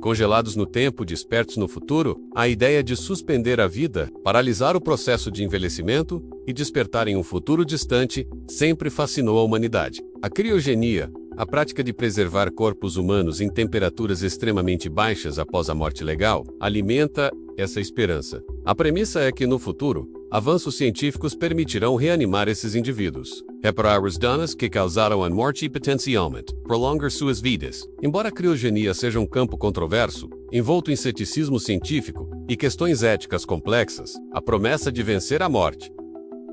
Congelados no tempo, despertos no futuro, a ideia de suspender a vida, paralisar o processo de envelhecimento e despertar em um futuro distante sempre fascinou a humanidade. A criogenia, a prática de preservar corpos humanos em temperaturas extremamente baixas após a morte legal, alimenta essa esperança. A premissa é que, no futuro, avanços científicos permitirão reanimar esses indivíduos. Reparar os danos que causaram a morte e potencialmente prolongar suas vidas. Embora a criogenia seja um campo controverso, envolto em ceticismo científico e questões éticas complexas, a promessa de vencer a morte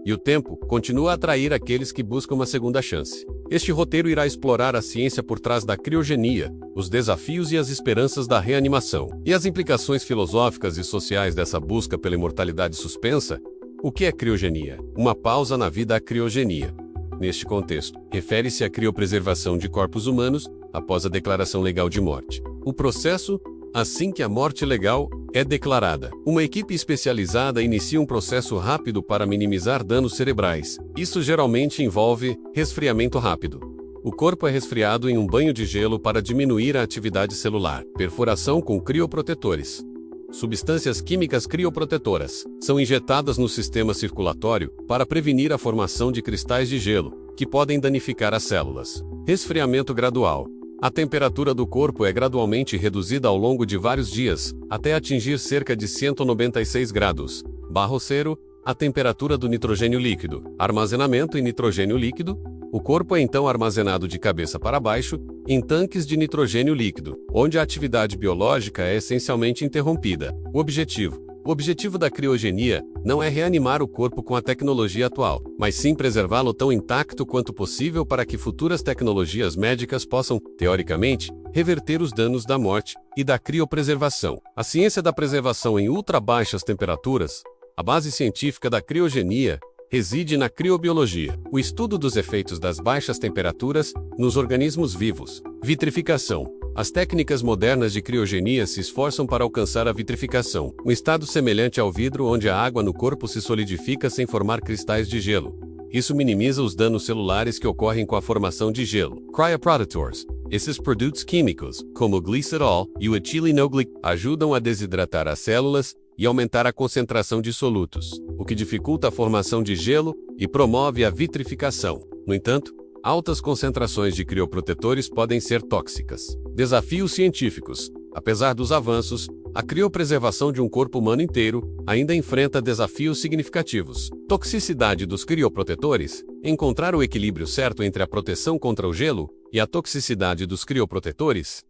e o tempo continua a atrair aqueles que buscam uma segunda chance. Este roteiro irá explorar a ciência por trás da criogenia, os desafios e as esperanças da reanimação, e as implicações filosóficas e sociais dessa busca pela imortalidade suspensa. O que é criogenia? Uma pausa na vida à criogenia. Neste contexto, refere-se à criopreservação de corpos humanos após a declaração legal de morte. O processo, assim que a morte legal é declarada. Uma equipe especializada inicia um processo rápido para minimizar danos cerebrais. Isso geralmente envolve resfriamento rápido. O corpo é resfriado em um banho de gelo para diminuir a atividade celular. Perfuração com crioprotetores. Substâncias químicas crioprotetoras são injetadas no sistema circulatório para prevenir a formação de cristais de gelo, que podem danificar as células. Resfriamento gradual. A temperatura do corpo é gradualmente reduzida ao longo de vários dias, até atingir cerca de 196 graus /0, a temperatura do nitrogênio líquido. Armazenamento em nitrogênio líquido. O corpo é então armazenado de cabeça para baixo, em tanques de nitrogênio líquido, onde a atividade biológica é essencialmente interrompida. O objetivo da criogenia não é reanimar o corpo com a tecnologia atual, mas sim preservá-lo tão intacto quanto possível para que futuras tecnologias médicas possam, teoricamente, reverter os danos da morte e da criopreservação. A ciência da preservação em ultra-baixas temperaturas, a base científica da criogenia, reside na criobiologia, o estudo dos efeitos das baixas temperaturas nos organismos vivos. Vitrificação. As técnicas modernas de criogenia se esforçam para alcançar a vitrificação, um estado semelhante ao vidro onde a água no corpo se solidifica sem formar cristais de gelo. Isso minimiza os danos celulares que ocorrem com a formação de gelo. Cryoprotectors. Esses produtos químicos, como o glicerol e o etilenoglicerol, ajudam a desidratar as células e aumentar a concentração de solutos, o que dificulta a formação de gelo e promove a vitrificação. No entanto, altas concentrações de crioprotetores podem ser tóxicas. Desafios científicos. Apesar dos avanços, a criopreservação de um corpo humano inteiro ainda enfrenta desafios significativos. Toxicidade dos crioprotetores. Encontrar o equilíbrio certo entre a proteção contra o gelo e a toxicidade dos crioprotetores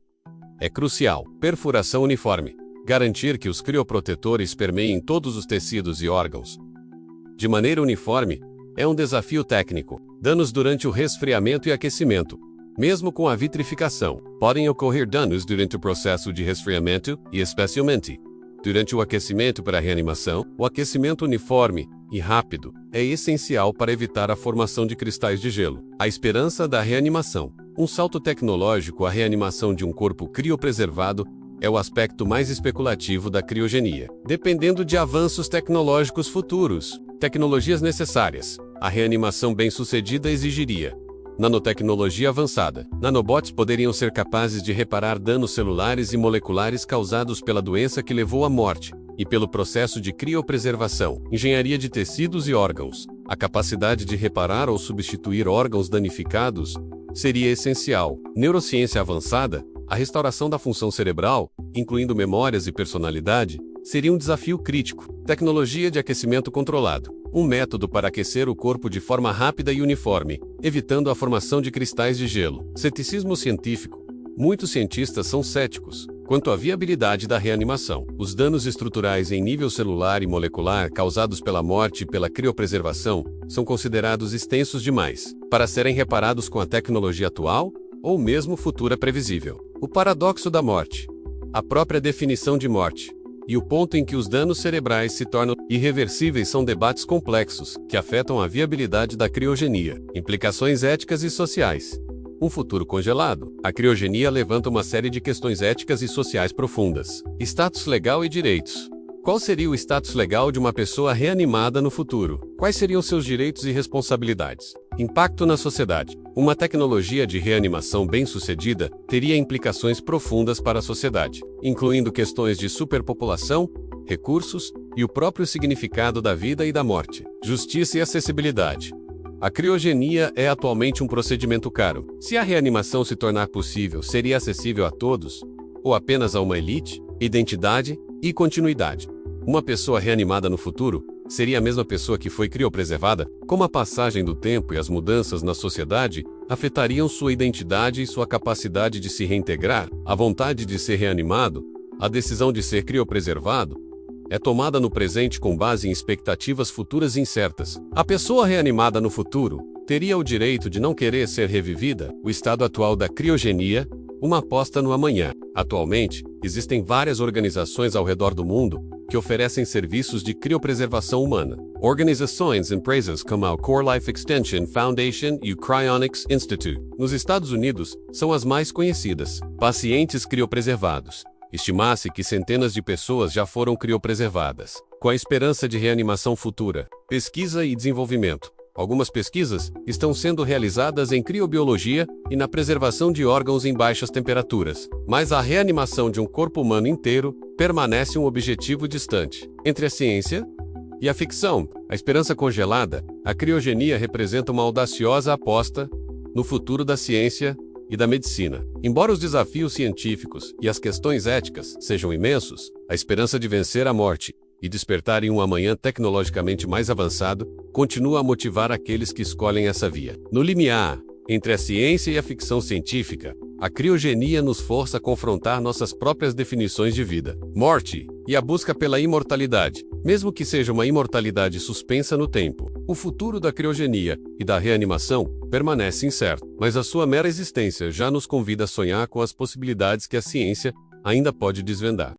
é crucial. Perfuração uniforme. Garantir que os crioprotetores permeiem todos os tecidos e órgãos de maneira uniforme é um desafio técnico. Danos durante o resfriamento e aquecimento. Mesmo com a vitrificação, podem ocorrer danos durante o processo de resfriamento e, especialmente, durante o aquecimento para a reanimação. O aquecimento uniforme e rápido é essencial para evitar a formação de cristais de gelo. A esperança da reanimação. Um salto tecnológico. A reanimação de um corpo criopreservado é o aspecto mais especulativo da criogenia. Dependendo de avanços tecnológicos futuros, tecnologias necessárias, a reanimação bem-sucedida exigiria nanotecnologia avançada. Nanobots poderiam ser capazes de reparar danos celulares e moleculares causados pela doença que levou à morte e pelo processo de criopreservação. Engenharia de tecidos e órgãos. A capacidade de reparar ou substituir órgãos danificados seria essencial. Neurociência avançada. A restauração da função cerebral, incluindo memórias e personalidade, seria um desafio crítico. Tecnologia de aquecimento controlado. Um método para aquecer o corpo de forma rápida e uniforme, evitando a formação de cristais de gelo. Ceticismo científico. Muitos cientistas são céticos quanto à viabilidade da reanimação. Os danos estruturais em nível celular e molecular causados pela morte e pela criopreservação são considerados extensos demais para serem reparados com a tecnologia atual ou mesmo futura previsível. O paradoxo da morte. A própria definição de morte e o ponto em que os danos cerebrais se tornam irreversíveis são debates complexos que afetam a viabilidade da criogenia. Implicações éticas e sociais. Um futuro congelado. A criogenia levanta uma série de questões éticas e sociais profundas. Status legal e direitos. Qual seria o status legal de uma pessoa reanimada no futuro? Quais seriam seus direitos e responsabilidades? Impacto na sociedade. Uma tecnologia de reanimação bem-sucedida teria implicações profundas para a sociedade, incluindo questões de superpopulação, recursos e o próprio significado da vida e da morte. Justiça e acessibilidade. A criogenia é atualmente um procedimento caro. Se a reanimação se tornar possível, seria acessível a todos? Ou apenas a uma elite? Identidade e continuidade. Uma pessoa reanimada no futuro seria a mesma pessoa que foi criopreservada? Como a passagem do tempo e as mudanças na sociedade afetariam sua identidade e sua capacidade de se reintegrar? A vontade de ser reanimado, a decisão de ser criopreservado, é tomada no presente com base em expectativas futuras incertas. A pessoa reanimada no futuro teria o direito de não querer ser revivida? O estado atual da criogenia, uma aposta no amanhã. Atualmente, existem várias organizações ao redor do mundo que oferecem serviços de criopreservação humana. Organizações e empresas como a Core Life Extension Foundation e o Cryonics Institute. Nos Estados Unidos, são as mais conhecidas. Pacientes criopreservados. Estima-se que centenas de pessoas já foram criopreservadas, com a esperança de reanimação futura. Pesquisa e desenvolvimento. Algumas pesquisas estão sendo realizadas em criobiologia e na preservação de órgãos em baixas temperaturas, mas a reanimação de um corpo humano inteiro permanece um objetivo distante. Entre a ciência e a ficção, a esperança congelada, a criogenia representa uma audaciosa aposta no futuro da ciência e da medicina. Embora os desafios científicos e as questões éticas sejam imensos, a esperança de vencer a morte e despertar em um amanhã tecnologicamente mais avançado continua a motivar aqueles que escolhem essa via. No limiar entre a ciência e a ficção científica, a criogenia nos força a confrontar nossas próprias definições de vida, morte e a busca pela imortalidade, mesmo que seja uma imortalidade suspensa no tempo. O futuro da criogenia e da reanimação permanece incerto, mas a sua mera existência já nos convida a sonhar com as possibilidades que a ciência ainda pode desvendar.